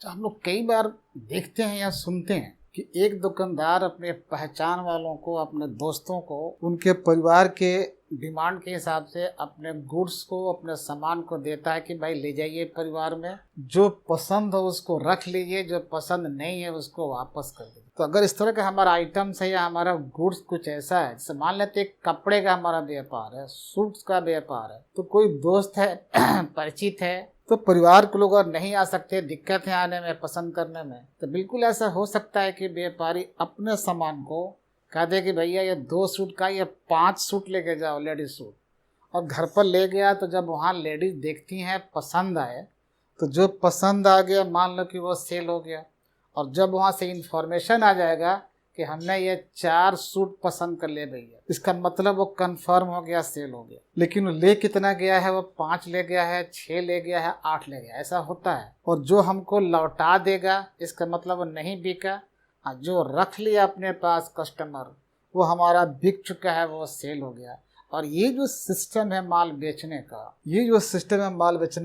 तो हम लोग कई बार देखते हैं या सुनते हैं कि एक दुकानदार अपने पहचान वालों को, अपने दोस्तों को, उनके परिवार के डिमांड के हिसाब से अपने गुड्स को, अपने सामान को देता है कि भाई ले जाइए, परिवार में जो पसंद हो उसको रख लीजिए, जो पसंद नहीं है उसको वापस कर दीजिए। तो अगर इस तरह का हमारा आइटम्स है या हमारा गुड्स कुछ ऐसा है, जैसे मान लेते एक कपड़े का हमारा व्यापार है, सूट्स का व्यापार है, तो कोई दोस्त है परिचित है, तो परिवार के लोग और नहीं आ सकते, दिक्कत है आने में, पसंद करने में, तो बिल्कुल ऐसा हो सकता है कि व्यापारी अपने सामान को कह दे कि भैया ये 2 सूट का ये 5 सूट लेके जाओ, लेडीज सूट, और घर पर ले गया। तो जब वहाँ लेडीज देखती हैं, पसंद आए, तो जो पसंद आ गया मान लो कि वो सेल हो गया, और जब वहाँ से इंफॉर्मेशन आ जाएगा कि हमने ये 4 सूट पसंद कर लिए भैया, इसका मतलब वो कंफर्म हो गया, सेल हो गया। लेकिन वो ले कितना गया है, वो 5 ले गया है, 6 ले गया है, 8 ले गया, ऐसा होता है। और जो हमको लौटा देगा, इसका मतलब वो नहीं बिका। जो रख लिया अपने पास कस्टमर, वो हमारा बिक चुका है, वो सेल हो गया। और ये जो सिस्टम है माल बेचने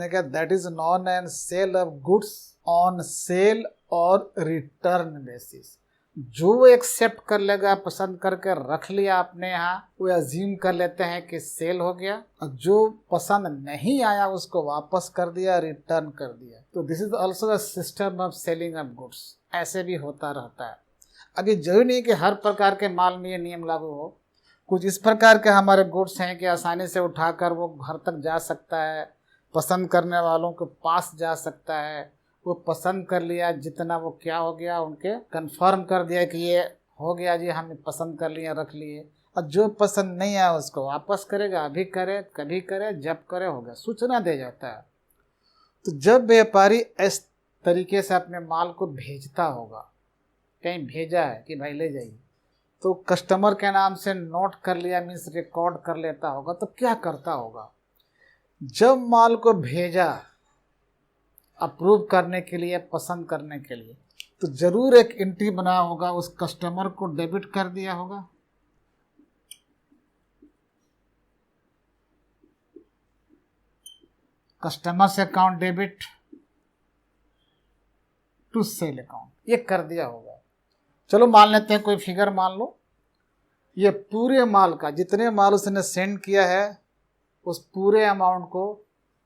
का, that is non and sale of goods on sale और रिटर्न बेसिस। जो वो एक्सेप्ट कर लेगा, पसंद करके रख लिया अपने यहाँ, वो अज्यूम कर लेते हैं कि सेल हो गया, और जो पसंद नहीं आया उसको वापस कर दिया, रिटर्न कर दिया। तो this is also the system of selling of goods. ऐसे भी होता रहता है। अब ये जरूरी नहीं कि हर प्रकार के माल में ये नियम लागू हो। कुछ इस प्रकार के हमारे गुड्स हैं कि आसानी से उठाकर वो घर तक जा सकता है, पसंद करने वालों के पास जा सकता है, वो पसंद कर लिया, जितना वो क्या हो गया, उनके कंफर्म कर दिया कि ये हो गया जी, हम पसंद कर लिए, रख लिए। और जो पसंद नहीं आया उसको वापस करेगा, अभी करे, कभी करे, जब करे, होगा, सूचना दे जाता है। तो जब व्यापारी इस तरीके से अपने माल को भेजता होगा, कहीं भेजा है कि भाई ले जाइए, तो कस्टमर के नाम से नोट कर लिया, मीन्स रिकॉर्ड कर लेता होगा, तो क्या करता होगा, जब माल को भेजा अप्रूव करने के लिए, पसंद करने के लिए, तो जरूर एक एंट्री बना होगा, उस कस्टमर को डेबिट कर दिया होगा। कस्टमर से account debit to sale account, ये कर दिया होगा। चलो मान लेते हैं, कोई फिगर मान लो, ये पूरे माल का, जितने माल उसने सेंड किया है, उस पूरे अमाउंट को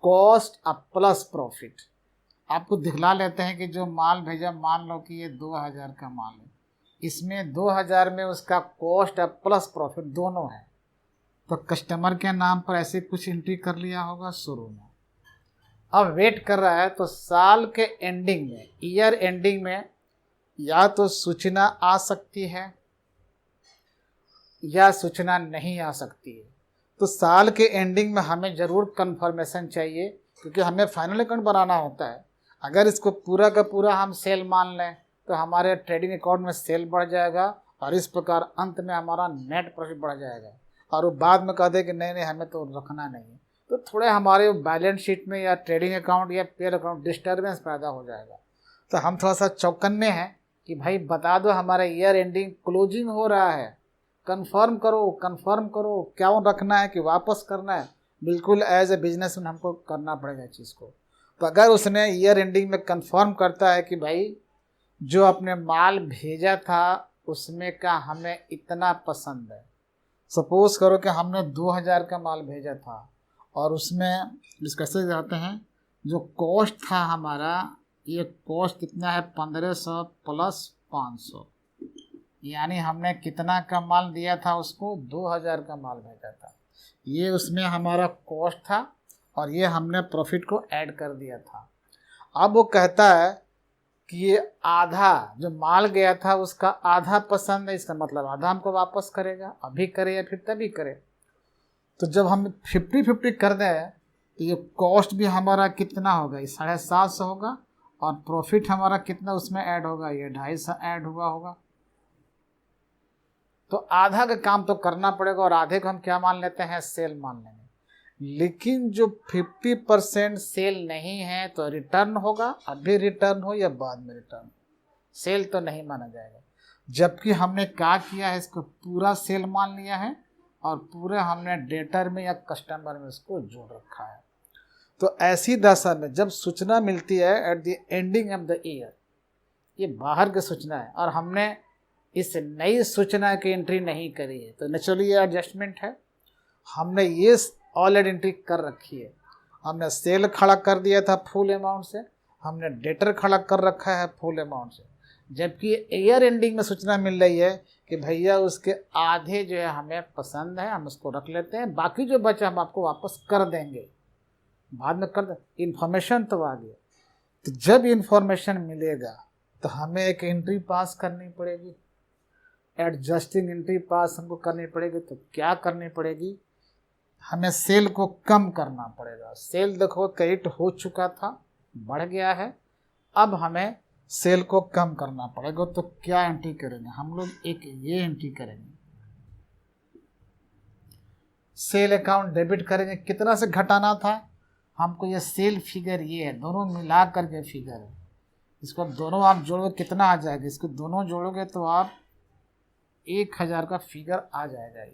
कॉस्ट प्लस प्रॉफिट आपको दिखला लेते हैं कि जो माल भेजा, मान लो कि ये 2000 का माल है, इसमें 2000 में उसका कॉस्ट प्लस प्रॉफिट दोनों है। तो कस्टमर के नाम पर ऐसे कुछ एंट्री कर लिया होगा शुरू में। अब वेट कर रहा है, तो साल के एंडिंग में, ईयर एंडिंग में, या तो सूचना आ सकती है या सूचना नहीं आ सकती है। तो साल के एंडिंग में हमें ज़रूर कंफर्मेशन चाहिए, क्योंकि हमें फाइनल अकाउंट बनाना होता है। अगर इसको पूरा का पूरा हम सेल मान लें, तो हमारे ट्रेडिंग अकाउंट में सेल बढ़ जाएगा, और इस प्रकार अंत में हमारा नेट प्रॉफिट बढ़ जाएगा। और वो बाद में कह दे कि नहीं नहीं, हमें तो रखना नहीं है, तो थोड़े हमारे बैलेंस शीट में या ट्रेडिंग अकाउंट या पेयर अकाउंट डिस्टर्बेंस पैदा हो जाएगा। तो हम थोड़ा सा चौकन्ने हैं कि भाई बता दो, हमारा ईयर एंडिंग क्लोजिंग हो रहा है, कंफर्म करो क्या रखना है कि वापस करना है। बिल्कुल एज ए बिजनेसमैन हमको करना पड़ेगा इस चीज़ को। तो अगर उसने ईयर एंडिंग में कंफर्म करता है कि भाई जो अपने माल भेजा था उसमें का हमें इतना पसंद है, सपोज करो कि हमने 2000 का माल भेजा था, और उसमें कैसे जाते हैं, जो कॉस्ट था हमारा, ये कॉस्ट कितना है, 1500 प्लस 500, यानी हमने कितना का माल दिया था उसको, 2000 का माल भेजा था। ये उसमें हमारा कॉस्ट था, और ये हमने प्रॉफिट को ऐड कर दिया था। अब वो कहता है कि ये आधा जो माल गया था उसका आधा पसंद है, इसका मतलब आधा हमको वापस करेगा, अभी करे या फिर तभी करे। तो जब हम 50-50 कर दें, तो ये कॉस्ट भी हमारा कितना होगा, ये 750 होगा, और प्रॉफिट हमारा कितना उसमें ऐड होगा, ये 250 ऐड हुआ होगा। तो आधा का काम तो करना पड़ेगा, और आधे को हम क्या मान लेते हैं, सेल मान लेंगे। लेकिन जो 50% सेल नहीं है, तो रिटर्न होगा, अभी रिटर्न हो या बाद में रिटर्न, सेल तो नहीं माना जाएगा। जबकि हमने क्या किया है, इसको पूरा सेल मान लिया है, और पूरे हमने डेटर में या कस्टमर में इसको जोड़ रखा है। तो ऐसी दशा में जब सूचना मिलती है at the ending of the year, ये बाहर की सूचना है और हमने इस नई सूचना की एंट्री नहीं करी है, तो नेचुरली ये एडजस्टमेंट है। हमने ये ऑलरेडी एंट्री कर रखी है, हमने सेल खड़ा कर दिया था फुल अमाउंट से, हमने डेटर खड़ा कर रखा है फुल अमाउंट से, जबकि ईयर एंडिंग में सूचना मिल रही है कि भैया उसके आधे जो है हमें पसंद है, हम उसको रख लेते हैं, बाकी जो बचा हम आपको वापस कर देंगे, बाद में कर दे। इन्फॉर्मेशन तो आ गया। तो जब इन्फॉर्मेशन मिलेगा तो हमें एक एंट्री पास करनी पड़ेगी, एडजस्टिंग एंट्री पास हमको करनी पड़ेगी। तो क्या करनी पड़ेगी, हमें सेल को कम करना पड़ेगा। सेल देखो क्रेडिट हो चुका था, बढ़ गया है, अब हमें सेल को कम करना पड़ेगा। तो क्या एंट्री करेंगे हम लोग, एक ये एंट्री करेंगे, सेल अकाउंट डेबिट करेंगे। कितना से घटाना था हमको, ये सेल फिगर ये है, दोनों मिला करके फिगर है, इसको दोनों आप जोड़ोगे कितना आ जाएगा, इसको दोनों जोड़ोगे तो आप 1000 का फिगर आ जाएगा।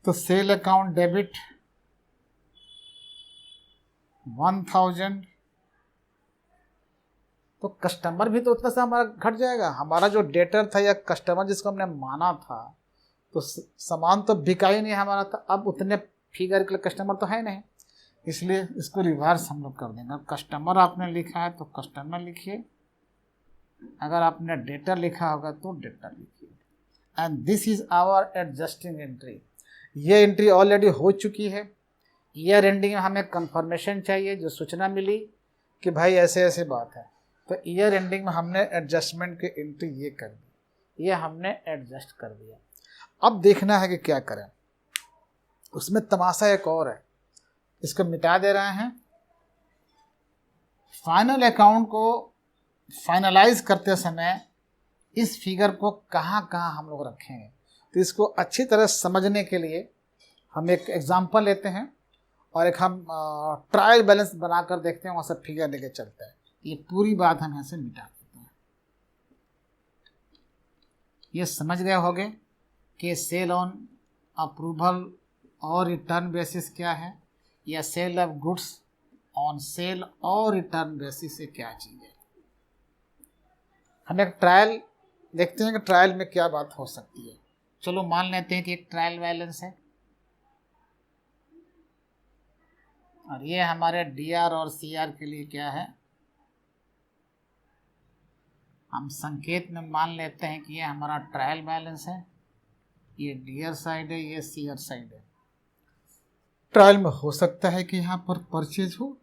तो सेल अकाउंट डेबिट 1000, तो कस्टमर भी तो उतना सा हमारा घट जाएगा। हमारा जो डेटर था या कस्टमर जिसको हमने माना था, तो सामान तो बिका ही नहीं हमारा था, अब उतने फिगर के लिए कस्टमर तो है नहीं, इसलिए इसको रिवर्स हम लोग कर देंगे। कस्टमर आपने लिखा है तो कस्टमर लिखिए, अगर आपने डेटर लिखा होगा तो डेटर लिखिए। And this is our adjusting entry. ये एंट्री ऑलरेडी हो चुकी है। ईयर एंडिंग में हमें कंफर्मेशन चाहिए, जो सूचना मिली कि भाई ऐसे ऐसे बात है, तो ईयर एंडिंग में हमने एडजस्टमेंट की एंट्री ये कर दी, ये हमने एडजस्ट कर दिया। अब देखना है कि क्या करें। उसमें तमाशा एक और है, इसको मिटा दे रहे हैं। फाइनल अकाउंट को फाइनलाइज करते समय इस फिगर को कहाँ कहाँ हम लोग रखेंगे, तो इसको अच्छी तरह समझने के लिए हम एक एग्जांपल लेते हैं और एक हम ट्रायल बैलेंस बनाकर देखते हैं, वहाँ से फिगर लेके चलते हैं। ये पूरी बात हम यहाँ से मिटा देते हैं। ये समझ गए होंगे कि सेल ऑन अप्रूवल और रिटर्न बेसिस क्या है, या sale of goods on sale और रिटर्न बेसिस से क्या चीज़ है। हम एक ट्रायल देखते हैं कि ट्रायल में क्या बात हो सकती है। चलो मान लेते हैं कि एक ट्रायल बैलेंस है और ये हमारे डीआर और सीआर के लिए क्या है, हम संकेत में मान लेते हैं कि ये हमारा ट्रायल बैलेंस है, ये डीआर साइड है, ये सीआर साइड है। ट्रायल में हो सकता है कि यहाँ पर परचेज हो,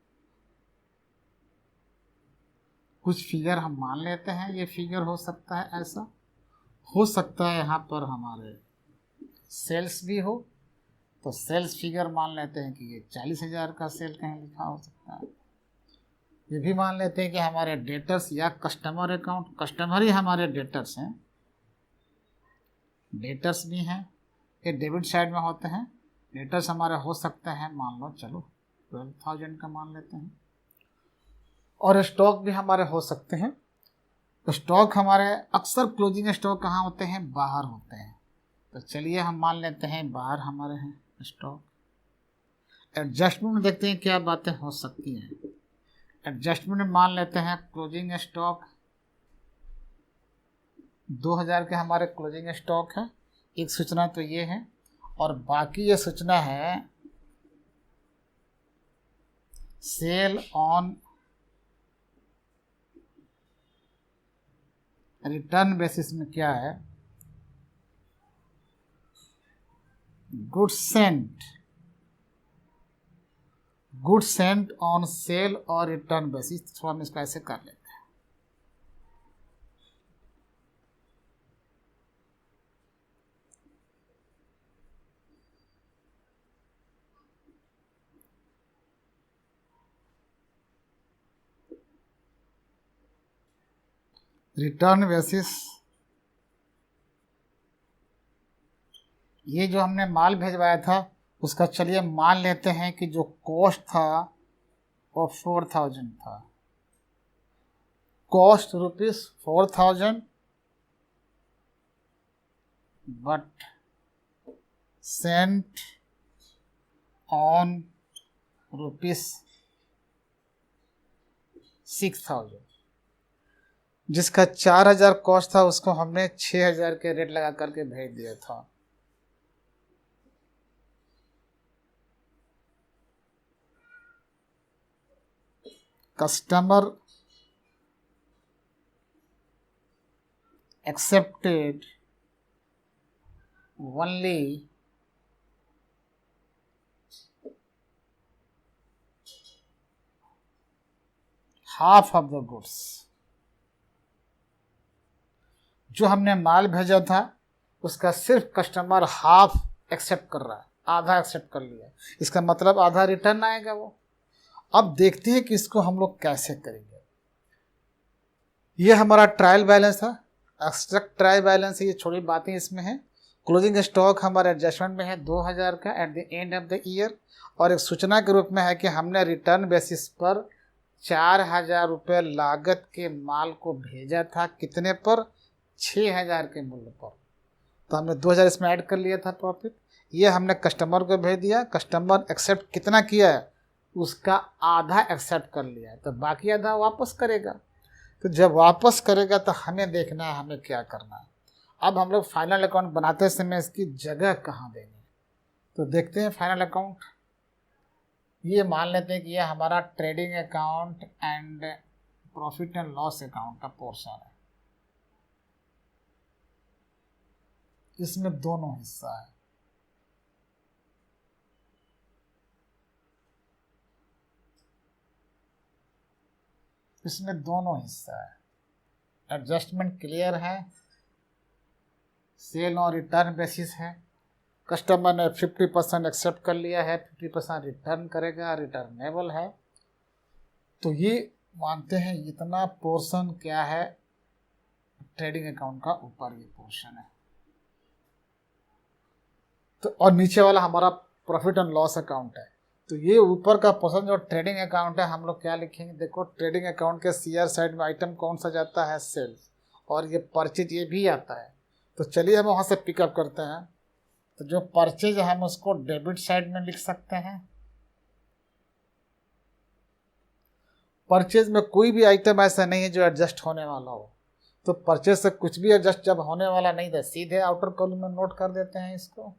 कुछ फिगर हम मान लेते हैं, ये फिगर हो सकता है, ऐसा हो सकता है यहाँ पर हमारे सेल्स भी हो, तो सेल्स फिगर मान लेते हैं कि ये 40,000 का सेल कहीं लिखा हो सकता है। ये भी मान लेते हैं कि हमारे डेटर्स या कस्टमर अकाउंट, कस्टमर ही हमारे डेटर्स हैं, डेटर्स भी हैं, ये डेबिट साइड में होते हैं। डेटर्स हमारे हो सकते हैं, मान लो चलो 12,000 का मान लेते हैं। और स्टॉक भी हमारे हो सकते हैं। तो स्टॉक हमारे अक्सर क्लोजिंग स्टॉक कहाँ होते हैं, बाहर होते हैं, तो चलिए हम मान लेते हैं बाहर हमारे हैं स्टॉक। एडजस्टमेंट में देखते हैं क्या बातें हो सकती हैं। एडजस्टमेंट में मान लेते हैं क्लोजिंग स्टॉक 2000 के हमारे क्लोजिंग स्टॉक है, एक सूचना तो ये है, और बाकी ये सूचना है सेल ऑन रिटर्न बेसिस में क्या है, गुड्स सेंट ऑन सेल और रिटर्न बेसिस। तो हम इसको ऐसे कर लेते हैं। रिटर्न बेसिस, ये जो हमने माल भेजवाया था उसका चलिए मान लेते हैं कि जो कॉस्ट था वो 4000 था, कॉस्ट ₹4,000 बट सेंट ऑन ₹20,000। 6000, जिसका 4000 कॉस्ट था उसको हमने 6000 के रेट लगा करके भेज दिया था। Customer accepted only half of the goods। जो हमने माल भेजा था उसका सिर्फ कस्टमर हाफ एक्सेप्ट कर रहा है, आधा एक्सेप्ट कर लिया, इसका मतलब आधा रिटर्न आएगा वो। अब देखते हैं कि इसको हम लोग कैसे करेंगे। ये हमारा ट्रायल बैलेंस था, एक्सट्रैक्ट ट्रायल बैलेंस है, ये छोटी बातें इसमें हैं। क्लोजिंग स्टॉक हमारे एडजस्टमेंट में है 2000 का at the end of the year, और एक सूचना के रूप में है कि हमने रिटर्न बेसिस पर 4000 रुपये लागत के माल को भेजा था, कितने पर, 6000 के मूल्य पर। तो हमने 2000 इसमें ऐड कर लिया था प्रॉफिट, ये हमने कस्टमर को भेज दिया। कस्टमर एक्सेप्ट कितना किया है, उसका आधा एक्सेप्ट कर लिया है, तो बाकी आधा वापस करेगा। तो जब वापस करेगा तो हमें देखना है हमें क्या करना है। अब हम लोग फाइनल अकाउंट बनाते समय इसकी जगह कहाँ देंगे, तो देखते हैं फाइनल अकाउंट। ये मान लेते हैं कि ये हमारा trading account and profit and loss account का पोर्शन है। इसमें दोनों हिस्सा है, इसमें दोनों हिस्सा है। एडजस्टमेंट क्लियर है, सेल और रिटर्न बेसिस है। कस्टमर ने 50% एक्सेप्ट कर लिया है, 50% रिटर्न करेगा, रिटर्नेबल है। तो ये मानते हैं इतना पोर्शन क्या है ट्रेडिंग अकाउंट का, ऊपर ये पोर्शन है। तो और नीचे वाला हमारा प्रॉफिट एंड लॉस अकाउंट है। तो ये ऊपर का पोर्शन जो ट्रेडिंग अकाउंट है, हम लोग क्या लिखेंगे, देखो ट्रेडिंग अकाउंट के सीआर साइड में आइटम कौन सा जाता है, सेल्स, और ये परचेज ये भी आता है। तो चलिए हम वहाँ से पिकअप करते हैं। तो जो परचेज है हम उसको डेबिट साइड में लिख सकते हैं। परचेज में कोई भी आइटम ऐसा नहीं है जो एडजस्ट होने वाला हो, तो परचेज से कुछ भी एडजस्ट जब होने वाला नहीं था, सीधे आउटर कॉलम में नोट कर देते हैं इसको।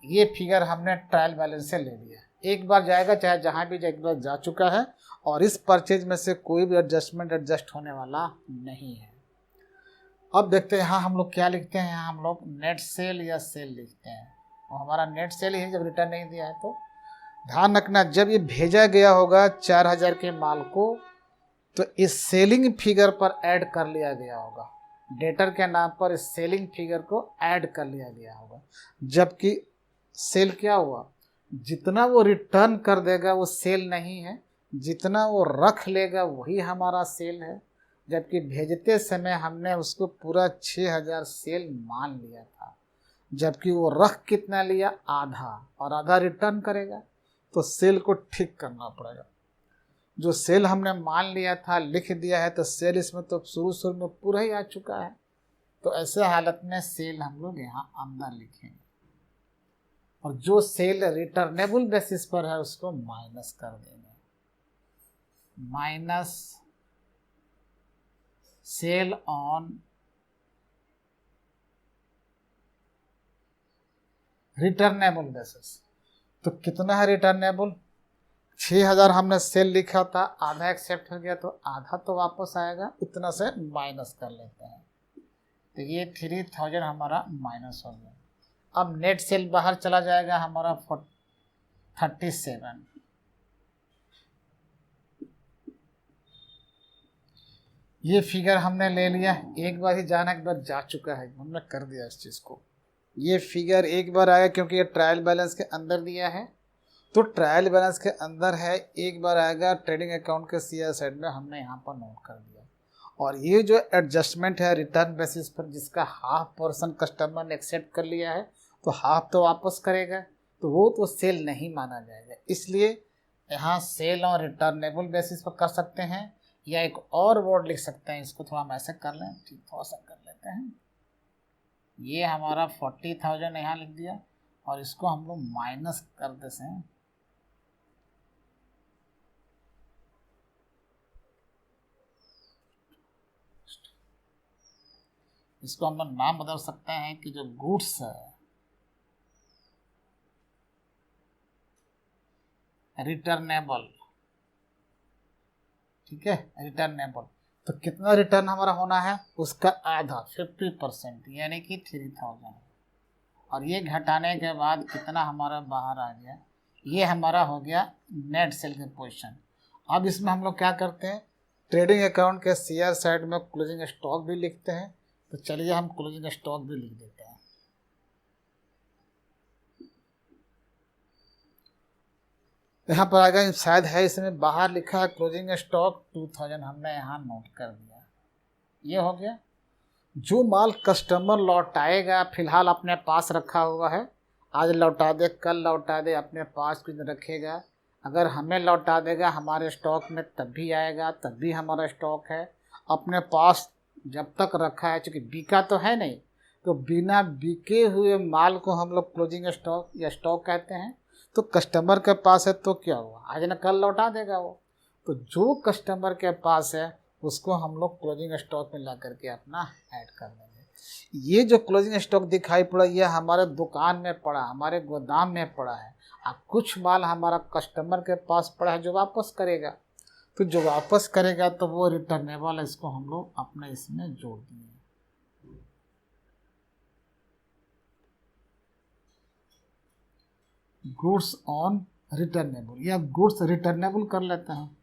ये फिगर हमने ट्रायल बैलेंस से ले लिया, एक बार जाएगा, चाहे जहाँ भी एक बार जा चुका है, और इस परचेज में से कोई भी एडजस्ट होने वाला नहीं है। अब देखते हैं यहाँ हम लोग क्या लिखते हैं, यहाँ हम लोग नेट सेल या सेल लिखते हैं, और हमारा नेट सेल ही है जब रिटर्न नहीं दिया है। तो ध्यान रखना, जब ये भेजा गया होगा 4000 के माल को, तो इस सेलिंग फिगर पर ऐड कर लिया गया होगा, डेटर के नाम पर इस सेलिंग फिगर को ऐड कर लिया गया होगा। जबकि सेल क्या हुआ, जितना वो रिटर्न कर देगा वो सेल नहीं है, जितना वो रख लेगा वही हमारा सेल है। जबकि भेजते समय हमने उसको पूरा 6000 सेल मान लिया था, जबकि वो रख कितना लिया, आधा, और आधा रिटर्न करेगा। तो सेल को ठीक करना पड़ेगा। जो सेल हमने मान लिया था लिख दिया है, तो सेल इसमें तो शुरू में पूरा ही आ चुका है। तो ऐसे हालत में सेल हम लोग यहाँ अंदर लिखेंगे, और जो सेल रिटर्नेबल बेसिस पर है उसको माइनस कर देंगे, minus cell on returnable basis. तो कितना है रिटर्नेबल, 6000 हमने सेल लिखा था, आधा एक्सेप्ट हो गया, तो आधा तो वापस आएगा, उतना से माइनस कर लेते हैं। तो ये 3000 हमारा माइनस हो गया। अब नेट सेल बाहर चला जाएगा हमारा 37। ये फिगर हमने ले लिया, एक बार ही जाना, एक बार जा चुका है, हमने कर दिया इस चीज़ को। ये फिगर एक बार आया क्योंकि ये ट्रायल बैलेंस के अंदर दिया है, तो ट्रायल बैलेंस के अंदर है, एक बार आएगा ट्रेडिंग अकाउंट के सीआर साइड में, हमने यहाँ पर नोट कर दिया। और ये जो एडजस्टमेंट है रिटर्न बेसिस पर, जिसका हाफ पोर्शन कस्टमर ने एक्सेप्ट कर लिया है, तो हाफ तो वापस करेगा, तो वो तो सेल नहीं माना जाएगा। इसलिए यहाँ सेल और रिटर्नेबल बेसिस पर कर सकते हैं, या एक और वर्ड लिख सकते हैं, इसको थोड़ा हम ऐसे कर लें, ठीक, थोड़ा सा कर लेते हैं। ये हमारा 40,000 यहाँ लिख दिया, और इसको हम लोग माइनस कर देते हैं इसको हम लोग नाम बदल सकते हैं कि जो गुड्स है रिटर्नेबल, ठीक है, रिटर्नेबल। तो कितना रिटर्न हमारा होना है, उसका आधा 50%, यानी कि 3000। और ये घटाने के बाद कितना हमारा बाहर आ गया, ये हमारा हो गया नेट सेल की पोजीशन। अब इसमें हम लोग क्या करते हैं, ट्रेडिंग अकाउंट के शेयर साइड में क्लोजिंग स्टॉक भी लिखते हैं। तो चलिए हम क्लोजिंग स्टॉक भी लिख देते हैं। यहाँ पर आएगा, शायद है इसमें बाहर लिखा है क्लोजिंग स्टॉक 2000, हमने यहाँ नोट कर दिया। ये हो गया। जो माल कस्टमर लौटाएगा फिलहाल अपने पास रखा हुआ है, आज लौटा दे कल लौटा दे, अपने पास कुछ रखेगा। अगर हमें लौटा देगा हमारे स्टॉक में तब भी आएगा, तब भी हमारा स्टॉक है अपने पास जब तक रखा है, चूँकि बिका तो है नहीं। तो बिना बिके हुए माल को हम लोग क्लोजिंग स्टॉक या स्टॉक कहते हैं। तो कस्टमर के पास है तो क्या हुआ, आज न कल लौटा देगा वो। तो जो कस्टमर के पास है उसको हम लोग क्लोजिंग स्टॉक में ला करके अपना ऐड कर देंगे। ये जो क्लोजिंग स्टॉक दिखाई पड़ा ये हमारे दुकान में पड़ा, हमारे गोदाम में पड़ा है। अब कुछ माल हमारा कस्टमर के पास पड़ा है जो वापस करेगा। तो जो वापस करेगा तो वो रिटर्नेबल है, इसको हम लोग अपने इसमें जोड़ दिए। गुड्स ऑन रिटर्नेबल, या गुड्स रिटर्नेबल कर लेते हैं।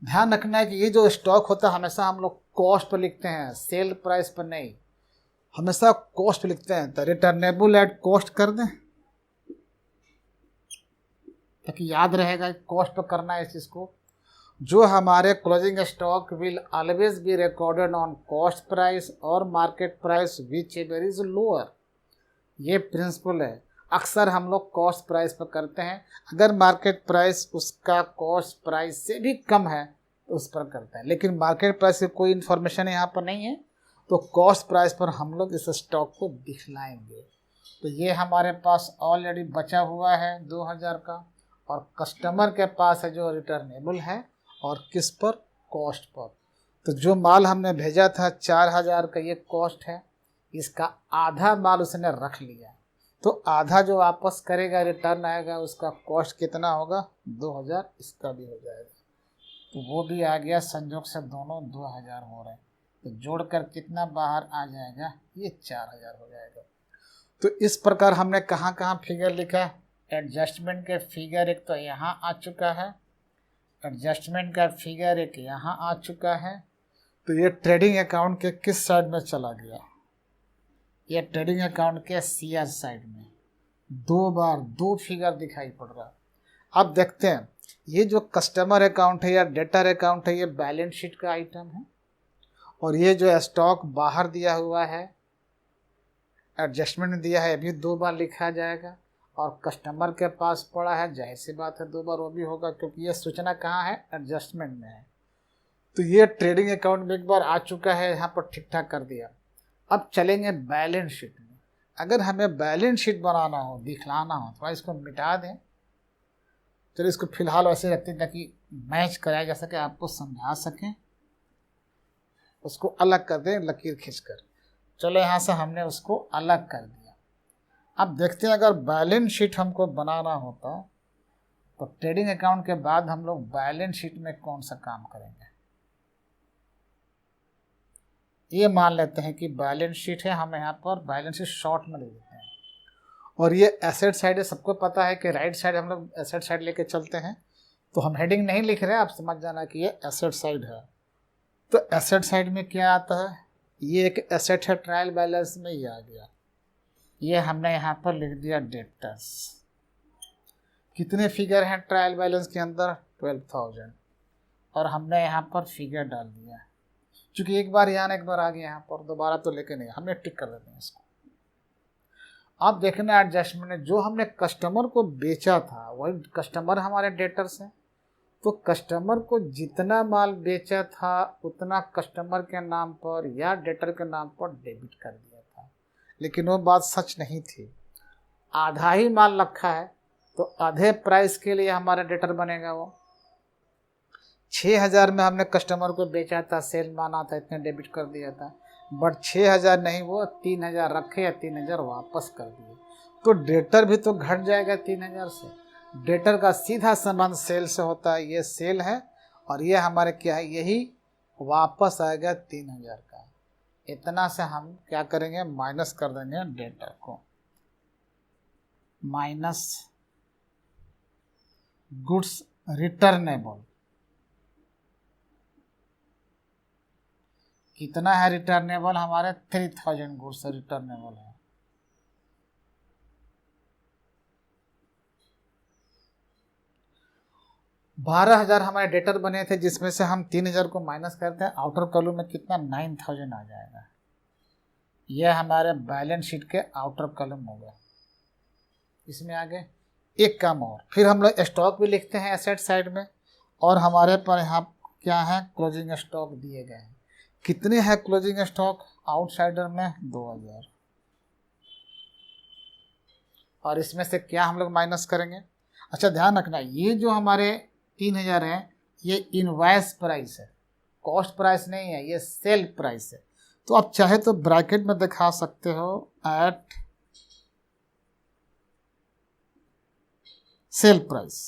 ध्यान रखना है कि ये जो स्टॉक होता है हमेशा हम लोग कॉस्ट पर लिखते हैं, सेल प्राइस पर नहीं, हमेशा कॉस्ट पर लिखते हैं। तो रिटर्नेबल एट कॉस्ट कर दें ताकि याद रहेगा कॉस्ट पर करना है इस चीज़ को। जो हमारे closing stock will always be recorded on cost price or market price whichever is lower. ये प्रिंसिपल है। अक्सर हम लोग कॉस्ट प्राइस पर करते हैं, अगर मार्केट प्राइस उसका कॉस्ट प्राइस से भी कम है तो उस पर करते हैं। लेकिन मार्केट प्राइस की कोई इन्फॉर्मेशन यहाँ पर नहीं है, तो कॉस्ट प्राइस पर हम लोग इस स्टॉक को दिखलाएंगे। तो ये हमारे पास ऑलरेडी बचा हुआ है 2000 का, और कस्टमर के पास है जो रिटर्नेबल है, और किस पर, कॉस्ट पर। तो जो माल हमने भेजा था 4000 का ये कॉस्ट है, इसका आधा माल उसने रख लिया, तो आधा जो वापस करेगा रिटर्न आएगा उसका कॉस्ट कितना होगा, 2000, इसका भी हो जाएगा। तो वो भी आ गया, संयोग से दोनों 2000 हो रहे हैं। तो जोड़कर कितना बाहर आ जाएगा, ये 4000 हो जाएगा। तो इस प्रकार हमने कहाँ कहाँ फिगर लिखा, एडजस्टमेंट के फिगर एक तो यहाँ आ चुका है, एडजस्टमेंट का फिगर एक यहाँ आ चुका है। तो ये ट्रेडिंग अकाउंट के किस साइड में चला गया, ये ट्रेडिंग अकाउंट के शेयर साइड में। दो बार दो फिगर दिखाई पड़ रहा। अब देखते हैं, ये जो कस्टमर अकाउंट है या डेटर अकाउंट है ये बैलेंस शीट का आइटम है, और ये जो स्टॉक बाहर दिया हुआ है एडजस्टमेंट दिया है, अभी 2 बार लिखा जाएगा। और कस्टमर के पास पड़ा है, जाहिर सी बात है 2 बार वो भी होगा, क्योंकि ये सूचना कहाँ है, एडजस्टमेंट में है। तो ये ट्रेडिंग अकाउंट में एक बार आ चुका है, यहाँ पर ठीक ठाक कर दिया। अब चलेंगे बैलेंस शीट में। अगर हमें बैलेंस शीट बनाना हो, दिखलाना हो, तो इसको मिटा दें। चलिए इसको फिलहाल वैसे रखते हैं ताकि मैच कराया जा सके, आपको समझा सकें। उसको अलग कर दें लकीर खींचकर। चलो यहाँ से हमने उसको अलग कर दिया। अब देखते हैं अगर बैलेंस शीट हमको बनाना होता तो ट्रेडिंग अकाउंट के बाद हम लोग बैलेंस शीट में कौन सा काम करेंगे। ये मान लेते हैं कि बैलेंस शीट है, हम यहाँ पर बैलेंस शीट शॉर्ट में ले लेते हैं। और ये एसेट साइड है, सबको पता है कि राइट साइड हम लोग एसेट साइड लेके चलते हैं, तो हम हेडिंग नहीं लिख रहे हैं, आप समझ जाना कि ये एसेट साइड है। तो एसेट साइड में क्या आता है, ये एक एसेट है, ट्रायल बैलेंस में ये आ गया। ये हमने यहाँ पर लिख दिया डेब्टर्स। कितने फिगर हैं ट्रायल बैलेंस के अंदर, 12,000, और हमने यहाँ पर फिगर डाल दिया। चूँकि एक बार यहाँ एक बार आ गया, यहाँ पर दोबारा तो लेके नहीं, हमने टिक कर देते हैं इसको। अब देखना एडजस्टमेंट, जो हमने कस्टमर को बेचा था वही कस्टमर हमारे डेटर्स हैं। तो कस्टमर को जितना माल बेचा था उतना कस्टमर के नाम पर या डेटर के नाम पर डेबिट कर दिया था, लेकिन वो बात सच नहीं थी। आधा ही माल रखा है तो आधे प्राइस के लिए हमारा डेटर बनेगा वो। 6,000 में हमने कस्टमर को बेचा था, सेल माना था, इतने डेबिट कर दिया था, बट 6,000 नहीं, वो 3,000 रखे या 3,000 वापस कर दिए, तो डेटर भी तो घट जाएगा 3,000 से। डेटर का सीधा संबंध सेल से होता है, ये सेल है और ये हमारे क्या है, यही वापस आएगा 3,000 का। इतना से हम क्या करेंगे, माइनस कर देंगे डेटर को, माइनस गुड्स रिटर्नेबल। कितना है रिटर्नेबल, हमारे 3,000 गुड्स रिटर्नेबल है। बारह 12,000 हमारे डेटर बने थे, जिसमें से हम 3,000 को माइनस करते हैं, आउटर कॉलम में कितना 9,000 आ जाएगा। यह हमारे बैलेंस शीट के आउटर कॉलम हो गया। इसमें आगे एक काम और, फिर हम लोग स्टॉक भी लिखते हैं एसेट साइड में, और हमारे पर यहाँ क्या है, क्लोजिंग स्टॉक दिए गए हैं। कितने हैं क्लोजिंग स्टॉक आउटसाइडर में, 2,000, और इसमें से क्या हम लोग माइनस करेंगे। अच्छा ध्यान रखना, ये जो हमारे 3,000 है, ये इनवॉइस प्राइस है, कॉस्ट प्राइस नहीं है, ये सेल प्राइस है। तो आप चाहे तो ब्रैकेट में दिखा सकते हो एट सेल प्राइस,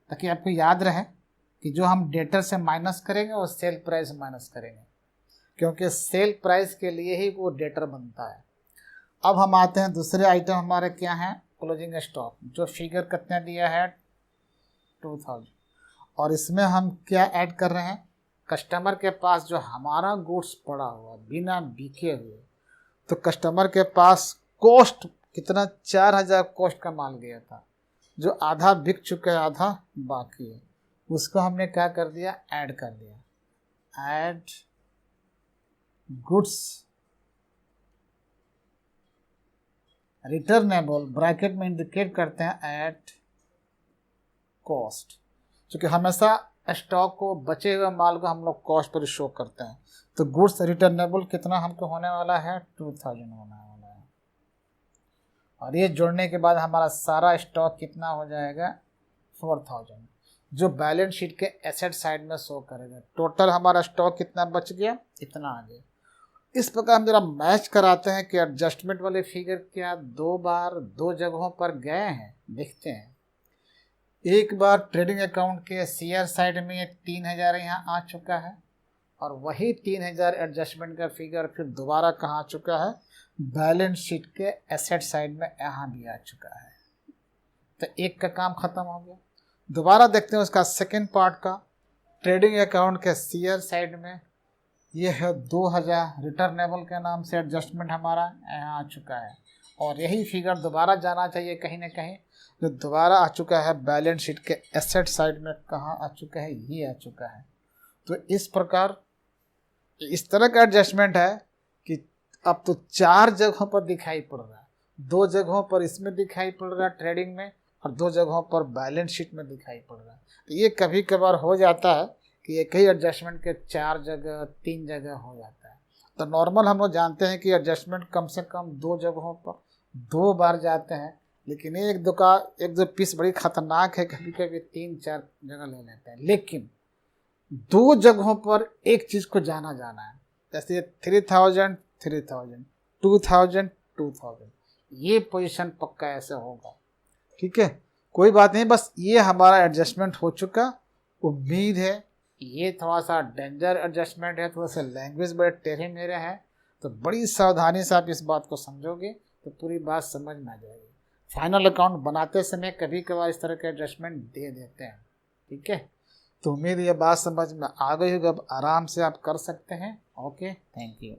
ताकि आपको याद रहे कि जो हम डेटर से माइनस करेंगे वो सेल प्राइस माइनस करेंगे, क्योंकि सेल प्राइस के लिए ही वो डेटर बनता है। अब हम आते हैं दूसरे आइटम, हमारे क्या हैं, क्लोजिंग स्टॉक, जो फिगर कितना दिया है 2,000, और इसमें हम क्या ऐड कर रहे हैं, कस्टमर के पास जो हमारा गुड्स पड़ा हुआ बिना बिके हुए, तो कस्टमर के पास कॉस्ट कितना, 4,000 कॉस्ट का माल गया था, जो आधा बिक चुका है आधा बाकी है, उसको हमने क्या कर दिया, ऐड कर दिया, ऐड गुड्स रिटर्नेबल, ब्रैकेट में इंडिकेट करते हैं ऐट कॉस्ट, क्योंकि हमेशा स्टॉक को, बचे हुए माल को हम लोग कॉस्ट पर शो करते हैं। तो गुड्स रिटर्नेबल कितना हमको होने वाला है, 2,000 होने वाला है, और ये जोड़ने के बाद हमारा सारा स्टॉक कितना हो जाएगा, 4,000, जो बैलेंस शीट के एसेट साइड में शो करेगा। टोटल हमारा स्टॉक कितना बच गया, इतना आ गया। इस प्रकार हम जरा मैच कराते हैं कि एडजस्टमेंट वाले फिगर क्या 2 बार 2 जगहों पर गए हैं, देखते हैं। एक बार ट्रेडिंग अकाउंट के शेयर साइड में ये 3,000 यहाँ आ चुका है, और वही 3,000 एडजस्टमेंट का फिगर फिर दोबारा कहाँ आ चुका है, बैलेंस शीट के एसेट साइड में यहाँ भी आ चुका है। तो एक का काम खत्म हो गया। दोबारा देखते हैं उसका सेकेंड पार्ट का, ट्रेडिंग अकाउंट के शेयर साइड में ये है 2,000 रिटर्नेबल के नाम से एडजस्टमेंट हमारा यहाँ आ चुका है, और यही फिगर दोबारा जाना चाहिए कहीं ना कहीं, जो दोबारा आ चुका है बैलेंस शीट के एसेट साइड में, कहाँ आ चुका है, ये आ चुका है। तो इस प्रकार इस तरह का एडजस्टमेंट है कि अब तो 4 जगहों पर दिखाई पड़ रहा है, 2 जगहों पर इसमें दिखाई पड़ रहा है ट्रेडिंग में, और 2 जगहों पर बैलेंस शीट में दिखाई पड़ रहा है। तो ये कभी कभार हो जाता है कि एक ही एडजस्टमेंट के 4 जगह 3 जगह हो जाता है। तो नॉर्मल हम लोग जानते हैं कि एडजस्टमेंट कम से कम 2 जगहों पर 2 बार जाते हैं, लेकिन एक दो पीस बड़ी खतरनाक है, कभी कभी 3-4 जगह ले लेते हैं। लेकिन 2 जगहों पर एक चीज़ को जाना है, जैसे 3,000 3,000 2,000 2,000, ये पोजीशन पक्का ऐसे होगा। ठीक है, कोई बात नहीं, बस ये हमारा एडजस्टमेंट हो चुका। उम्मीद है ये थोड़ा सा डेंजर एडजस्टमेंट है, थोड़ा सा लैंग्वेज बड़े टेढ़े मेरे हैं, तो बड़ी सावधानी से आप इस बात को समझोगे तो पूरी बात समझ में आ जाएगी। फाइनल अकाउंट बनाते समय कभी कभार इस तरह के एडजस्टमेंट दे देते हैं। ठीक है, तो उम्मीद ये बात समझ में आ गई होगी, अब आराम से आप कर सकते हैं। Okay, thank you.